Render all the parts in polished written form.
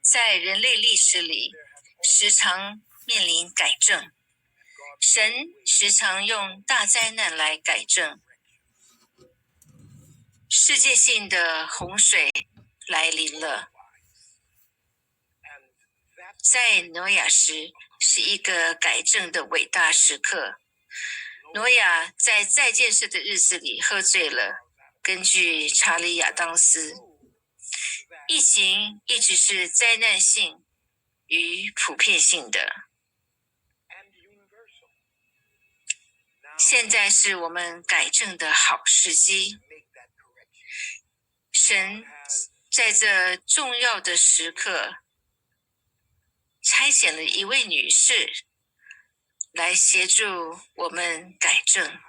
在人类历史里，时常面临改正，神时常用大灾难来改正。世界性的洪水来临了，在挪亚时是一个改正的伟大时刻。挪亚在再建设的日子里喝醉了。根据查理·亚当斯，疫情一直是灾难性与普遍性的。现在是我们改正的好时机。神在这重要的时刻差遣了一位女士来协助我们改正。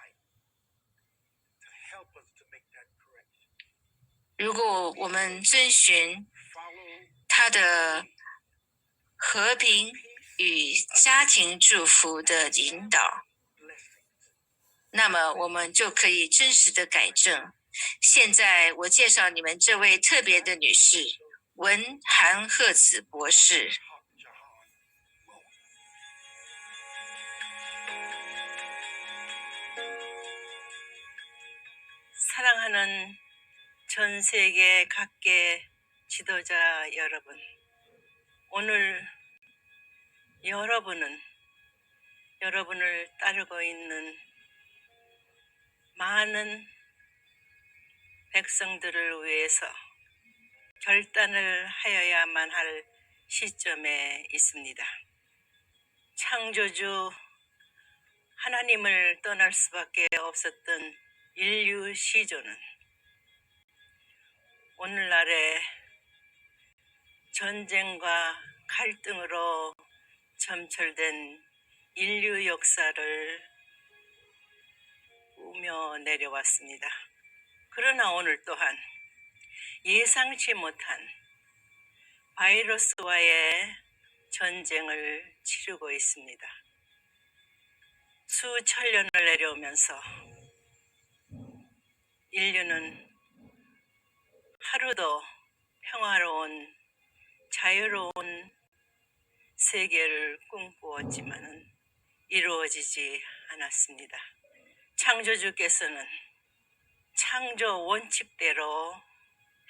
如果我们遵循她的和平与家庭祝福的引导，那么我们就可以真实的改正。现在我介绍你们这位特别的女士，文·韩赫茨博士。사랑하는 전 세계 각계 지도자 여러분, 오늘 여러분을 따르고 있는 많은 백성들을 위해서 결단을 하여야만 할 시점에 있습니다. 창조주 하나님을 떠날 수밖에 없었던 인류 시조는 오늘날의 전쟁과 갈등으로 점철된 인류 역사를 우며 내려왔습니다. 그러나 오늘 또한 예상치 못한 바이러스와의 전쟁을 치르고 있습니다. 수천년을 내려오면서 인류는 하루도 평화로운 자유로운 세계를 꿈꾸었지만은 이루어지지 않았습니다. 창조주께서는 창조 원칙대로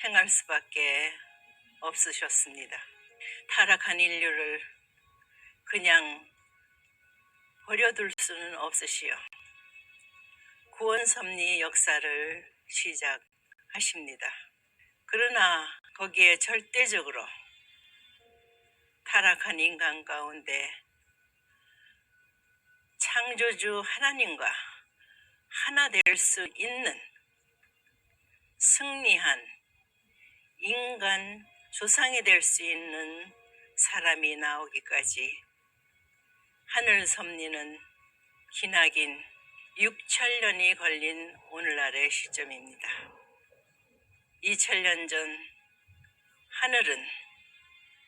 행할 수밖에 없으셨습니다. 타락한 인류를 그냥 버려둘 수는 없으시오. 구원 섭리 역사를 시작하십니다. 그러나 거기에 절대적으로 타락한 인간 가운데 창조주 하나님과 하나 될 수 있는 승리한 인간 조상이 될 수 있는 사람이 나오기까지 하늘 섭리는 기나긴 6,000년이 걸린 오늘날의 시점입니다. 2,000년 전 하늘은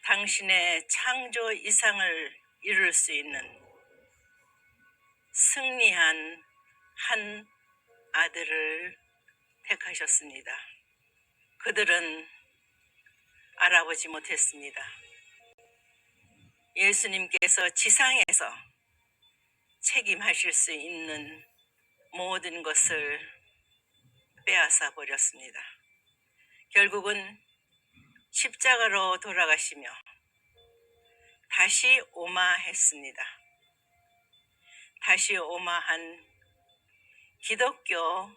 당신의 창조 이상을 이룰 수 있는 승리한 한 아들을 택하셨습니다. 그들은 알아보지 못했습니다. 예수님께서 지상에서 책임하실 수 있는 모든 것을 빼앗아 버렸습니다. 결국은 십자가로 돌아가시며 다시 오마했습니다. 다시 오마한 기독교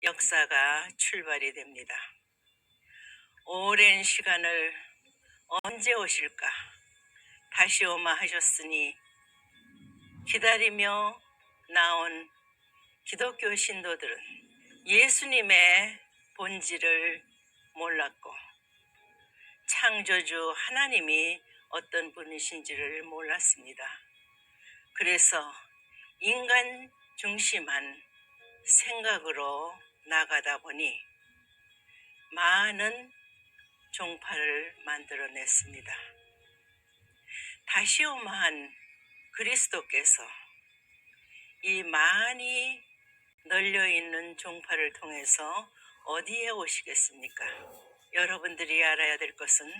역사가 출발이 됩니다. 오랜 시간을 언제 오실까 다시 오마하셨으니 기다리며 나온 기독교 신도들은 예수님의 본질을 몰랐고 창조주 하나님이 어떤 분이신지를 몰랐습니다. 그래서 인간 중심한 생각으로 나가다 보니 많은 종파를 만들어냈습니다. 다시 오마한 그리스도께서 이 많이 널려 있는 종파를 통해서 어디에 오시겠습니까? 여러분들이 알아야 될 것은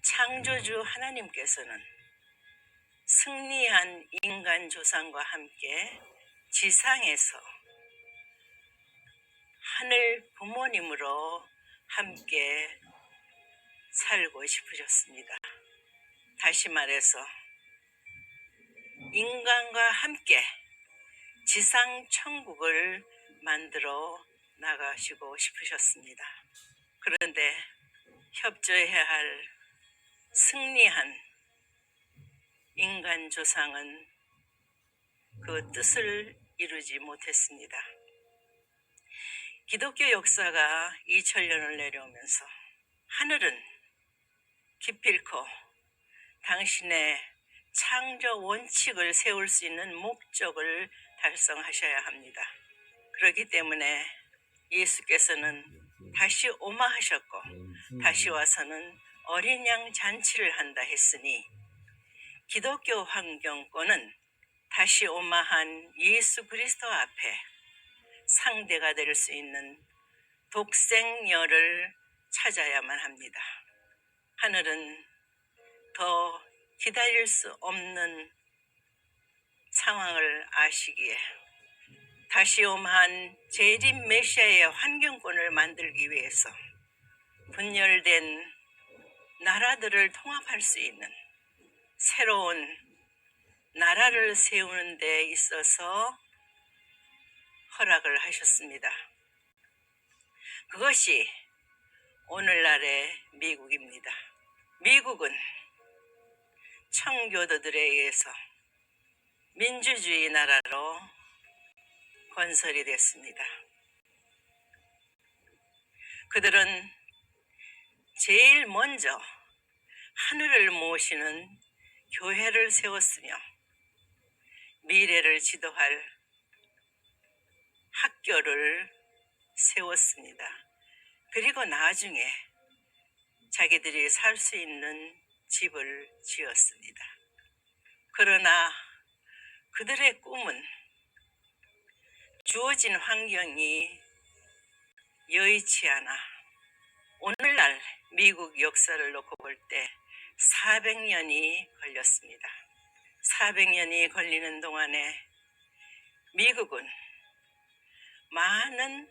창조주 하나님께서는 승리한 인간 조상과 함께 지상에서 하늘 부모님으로 함께 살고 싶으셨습니다. 다시 말해서 인간과 함께 지상 천국을 만들어 나가시고 싶으셨습니다. 그런데 협조해야 할 승리한 인간 조상은 그 뜻을 이루지 못했습니다. 기독교 역사가 2000년을 내려오면서 하늘은 기필코 당신의 창조 원칙을 세울 수 있는 목적을 달성하셔야 합니다. 그렇기 때문에 예수께서는 다시 오마하셨고 다시 와서는 어린 양 잔치를 한다 했으니 기독교 환경권은 다시 오마한 예수 그리스도 앞에 상대가 될 수 있는 독생녀를 찾아야만 합니다. 하늘은 더 기다릴 수 없는 상황을 아시기에 다시 오마한 재림 메시아의 환경권을 만들기 위해서 분열된 나라들을 통합할 수 있는 새로운 나라를 세우는 데 있어서 허락을 하셨습니다. 그것이 오늘날의 미국입니다. 미국은 청교도들에 의해서 민주주의 나라로 건설이 됐습니다. 그들은 제일 먼저 하늘을 모시는 교회를 세웠으며 미래를 지도할 학교를 세웠습니다. 그리고 나중에 자기들이 살 수 있는 집을 지었습니다. 그러나 그들의 꿈은 주어진 환경이 여의치 않아 오늘날 미국 역사를 놓고 볼 때 400년이 걸렸습니다. 400년이 걸리는 동안에 미국은 많은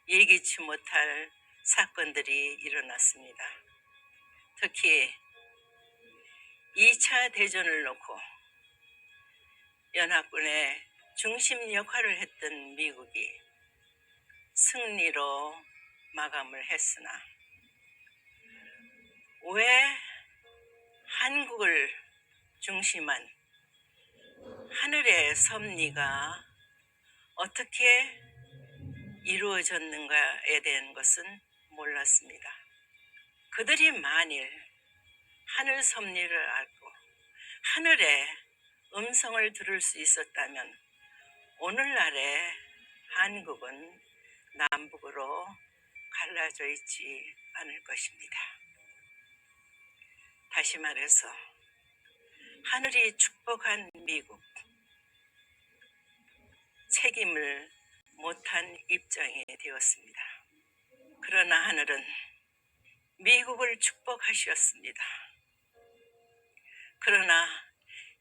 예기치 못할 사건들이 일어났습니다. 특히 2차 대전을 놓고 연합군의 중심 역할을 했던 미국이 승리로 마감을 했으나 왜 한국을 중심한 하늘의 섭리가 어떻게 이루어졌는가에 대한 것은 몰랐습니다. 그들이 만일 하늘 섭리를 알고 하늘의 음성을 들을 수 있었다면 오늘날의 한국은 남북으로 갈라져 있지 않을 것입니다. 다시 말해서 하늘이 축복한 미국, 책임을 못한 입장이 되었습니다. 그러나 하늘은 미국을 축복하셨습니다. 그러나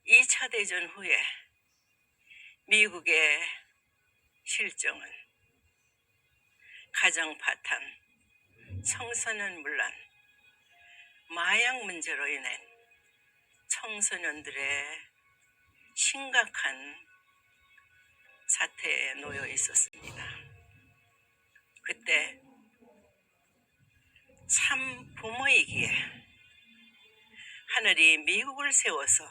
2차 대전 후에 미국의 실정은 가정 파탄, 청소년 문란, 마약 문제로 인해 청소년들의 심각한 사태에 놓여 있었습니다. 그때 참 부모이기에 하늘이 미국을 세워서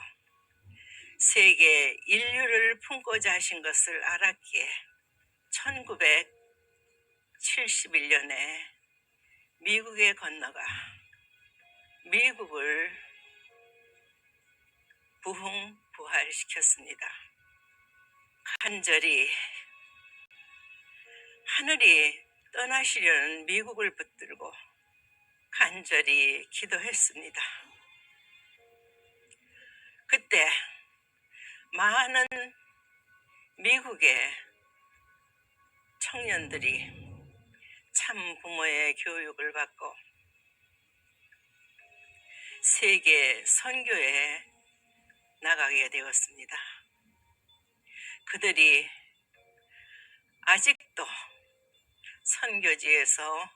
세계 인류를 품고자 하신 것을 알았기에 1971년에 미국에 건너가 미국을 부흥부활시켰습니다. 간절히 하늘이 떠나시려는 미국을 붙들고 간절히 기도했습니다. 그때 많은 미국의 청년들이 참 부모의 교육을 받고 세계 선교에 나가게 되었습니다. 그들이 아직도 선교지에서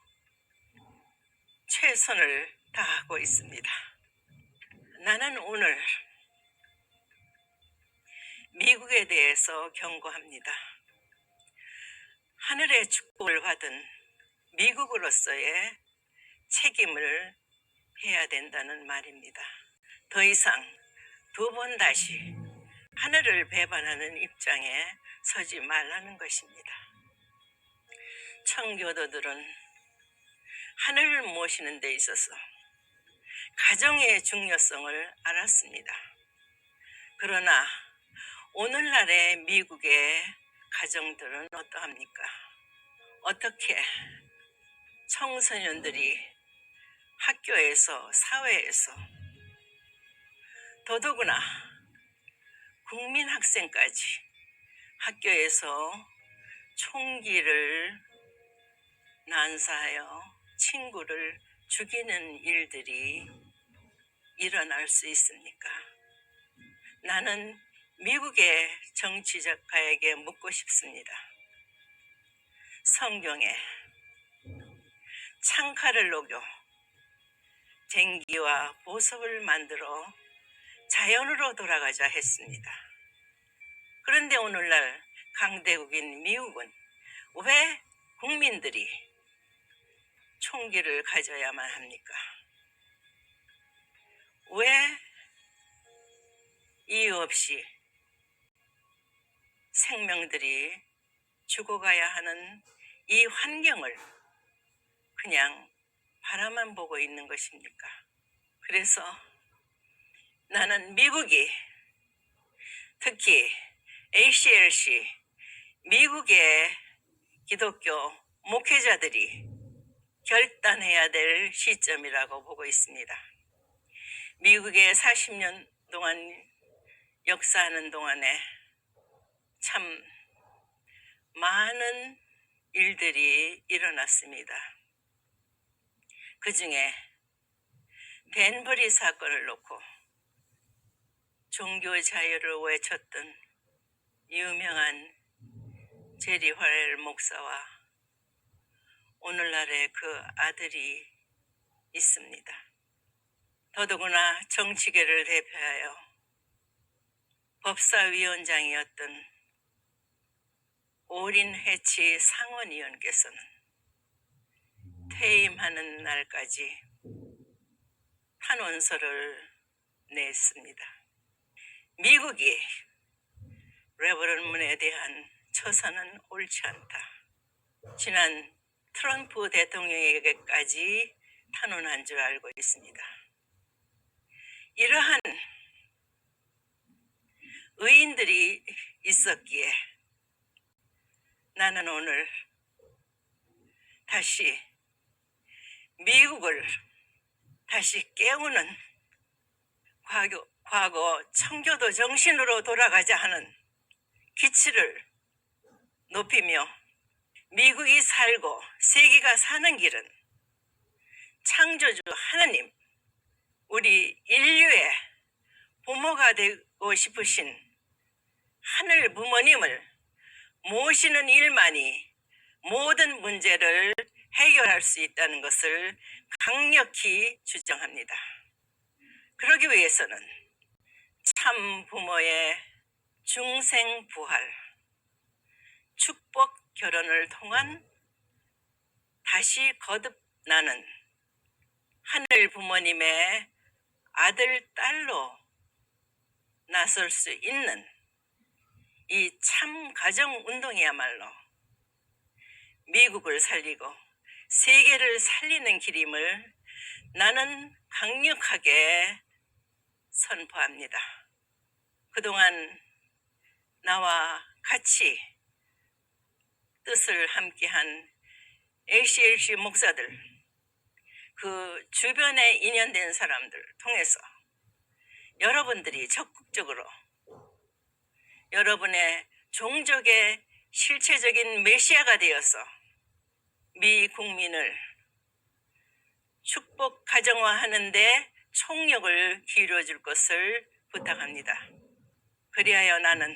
최선을 다하고 있습니다. 나는 오늘 미국에 대해서 경고합니다. 하늘의 축복을 받은 미국으로서의 책임을 해야 된다는 말입니다. 더 이상 두 번 다시 하늘을 배반하는 입장에 서지 말라는 것입니다. 청교도들은 하늘을 모시는 데 있어서 가정의 중요성을 알았습니다. 그러나 오늘날의 미국의 가정들은 어떠합니까? 어떻게 청소년들이 학교에서, 사회에서, 더더구나 국민학생까지 학교에서 총기를 난사하여 친구를 죽이는 일들이 일어날 수 있습니까? 나는 미국의 정치적가에게 묻고 싶습니다. 성경에 창칼을 녹여 쟁기와 보석을 만들어 자연으로 돌아가자 했습니다. 그런데 오늘날 강대국인 미국은 왜 국민들이 총기를 가져야만 합니까? 왜 이유 없이 생명들이 죽어가야 하는 이 환경을 그냥 바라만 보고 있는 것입니까? 그래서 나는 미국이, 특히 ACLC, 미국의 기독교 목회자들이 결단해야 될 시점이라고 보고 있습니다. 미국에 40년 동안 역사하는 동안에 참 많은 일들이 일어났습니다. 그 중에 댄버리 사건을 놓고 종교 자유를 외쳤던 유명한 제리 화렐 목사와 오늘날의 그 아들이 있습니다. 더더구나 정치계를 대표하여 법사위원장이었던 오린 해치 상원의원께서는 퇴임하는 날까지 탄원서를 냈습니다. 미국이 레버런문에 대한 처사는 옳지 않다. 지난 트럼프 대통령에게까지 탄원한 줄 알고 있습니다. 이러한 의인들이 있었기에 나는 오늘 다시 미국을 다시 깨우는 과거 청교도 정신으로 돌아가자 하는 기치를 높이며 미국이 살고 세계가 사는 길은 창조주 하나님, 우리 인류의 부모가 되고 싶으신 하늘 부모님을 모시는 일만이 모든 문제를 해결할 수 있다는 것을 강력히 주장합니다. 그러기 위해서는 참 부모의 중생 부활, 축복 결혼을 통한 다시 거듭나는 하늘 부모님의 아들, 딸로 나설 수 있는 이 참 가정 운동이야말로 미국을 살리고 세계를 살리는 길임을 나는 강력하게 선포합니다. 그동안 나와 같이 뜻을 함께한 ACLC 목사들, 그 주변에 인연된 사람들 통해서 여러분들이 적극적으로 여러분의 종족의 실체적인 메시아가 되어서 미 국민을 축복 가정화하는 데 총력을 기울여줄 것을 부탁합니다. 그리하여 나는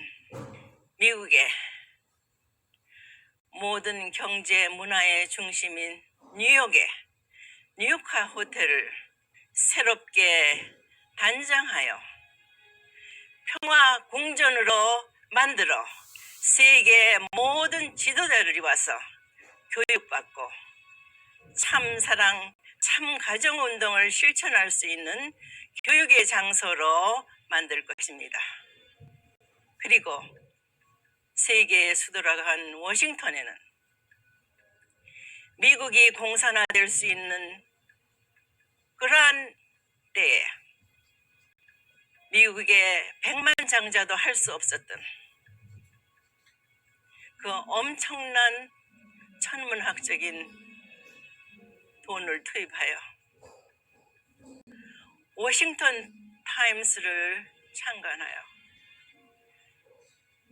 미국의 모든 경제 문화의 중심인 뉴욕의 뉴욕화 호텔을 새롭게 단장하여 평화 궁전으로 만들어 세계 모든 지도자들이 와서 교육받고 참사랑, 참가정운동을 실천할 수 있는 교육의 장소로 만들 것입니다. 그리고 세계의 수도라고 한 워싱턴에는 미국이 공산화될 수 있는 그러한 때에 미국의 백만장자도 할 수 없었던 그 엄청난 천문학적인 돈을 투입하여 워싱턴 타임스를 창간하여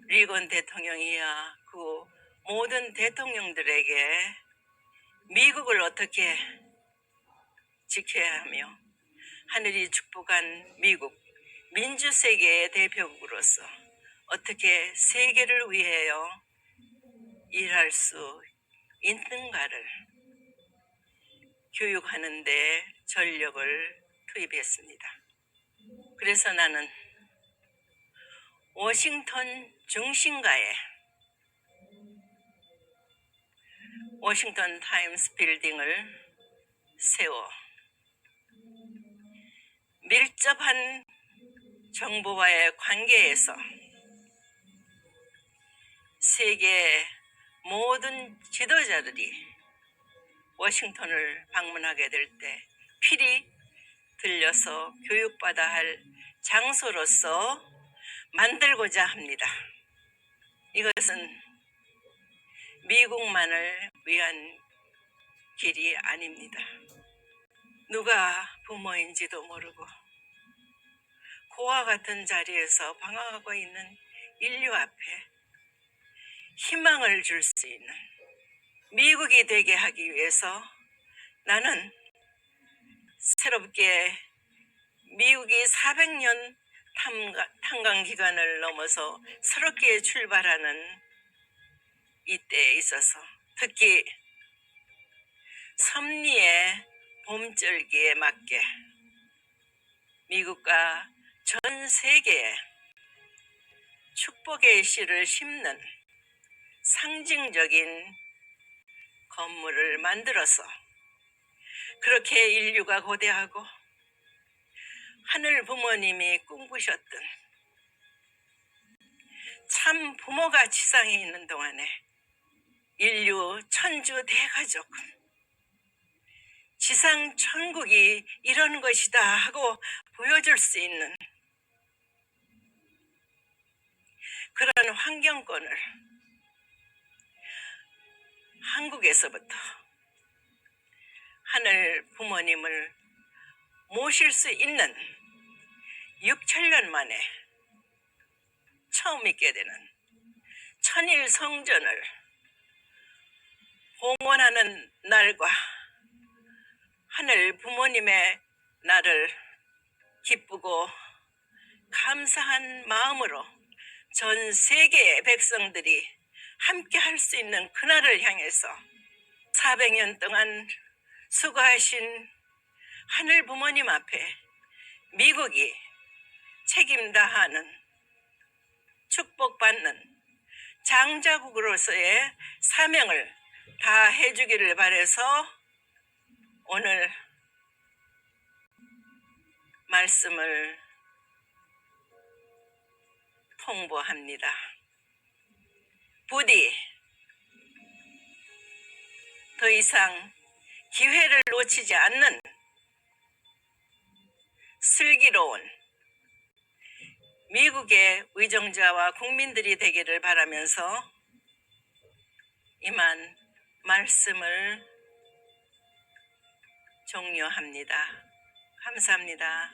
리건 대통령이야 그 모든 대통령들에게 미국을 어떻게 지켜야 하며 하늘이 축복한 미국 민주세계의 대표국으로서 어떻게 세계를 위하여 일할 수 있는가를 교육하는 데 전력을 투입했습니다. 그래서 나는 워싱턴 중심가에 워싱턴 타임스 빌딩을 세워 밀접한 정부와의 관계에서 세계 모든 지도자들이 워싱턴을 방문하게 될 때 필히 들려서 교육받아야 할 장소로서 만들고자 합니다. 이것은 미국만을 위한 길이 아닙니다. 누가 부모인지도 모르고 고와 같은 자리에서 방황하고 있는 인류 앞에 희망을 줄 수 있는 미국이 되게 하기 위해서 나는 새롭게 미국이 400년 탄광 기간을 넘어서 새롭게 출발하는 이때에 있어서 특히 섭리의 봄절기에 맞게 미국과 전 세계에 축복의 씨를 심는 상징적인 건물을 만들어서 그렇게 인류가 고대하고 하늘 부모님이 꿈꾸셨던 참 부모가 지상에 있는 동안에 인류 천주 대가족 지상 천국이 이런 것이다 하고 보여줄 수 있는 그런 환경권을 한국에서부터 하늘 부모님을 모실 수 있는 6천년 만에 처음 있게 되는 천일 성전을 봉헌하는 날과 하늘 부모님의 날을 기쁘고 감사한 마음으로 전 세계의 백성들이 함께 할 수 있는 그날을 향해서 400년 동안 수고하신 하늘 부모님 앞에 미국이 책임다하는 축복받는 장자국으로서의 사명을 다 해주기를 바라서 오늘 말씀을 통보합니다. 부디 더 이상 기회를 놓치지 않는 슬기로운 미국의 의정자와 국민들이 되기를 바라면서 이만 말씀을 종료합니다. 감사합니다.